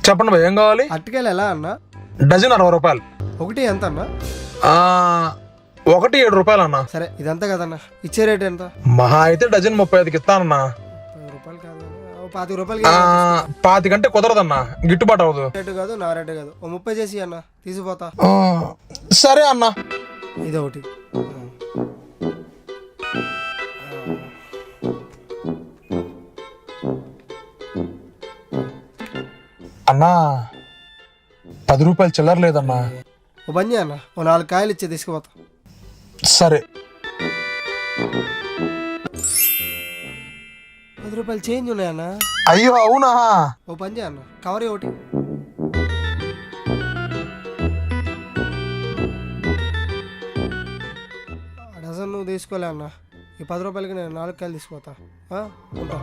చెప్పండి భయ్, ఏం కావాలి? అరటికాయలు ఎలా అన్న? డజన్ 60 రూపాయలు. ఒకటి ఎంత అన్న? ఒకటి 7 రూపాయలు అన్న. సరే ఇదంతా కదన్నా, ఇచ్చే రేట్ ఎంత? మహా అయితే డజన్ 35కి ఇస్తానన్నా. 10 రూపాయలు కాదు, 25 రూపాయలు 25 కంటే కుదరదన్నా, గిట్టుబాటు అవ్వదు. రేటు కాదు, నా రేటు కాదు, 30 చేసి అన్న, తీసిపోతా. సరే అన్న. ఇదొకటి. అన్నా 10 రూపాయలు చిల్లర లేదన్నా. ఓ బండి అన్న, ఓ 4 కాయలు ఇచ్చే తీసుకుపోతా. సరే. 10 రూపాయలు చేంజ్ ఉన్నాయన్న. అయ్యో అవునా? ఓ పని అన్న, కవర్ ఒకటి. డజన్ నువ్వు తీసుకోలే అన్న, ఈ 10 రూపాయలకి నేను 4 కాయలు తీసుకుపోతా. ఉంటా.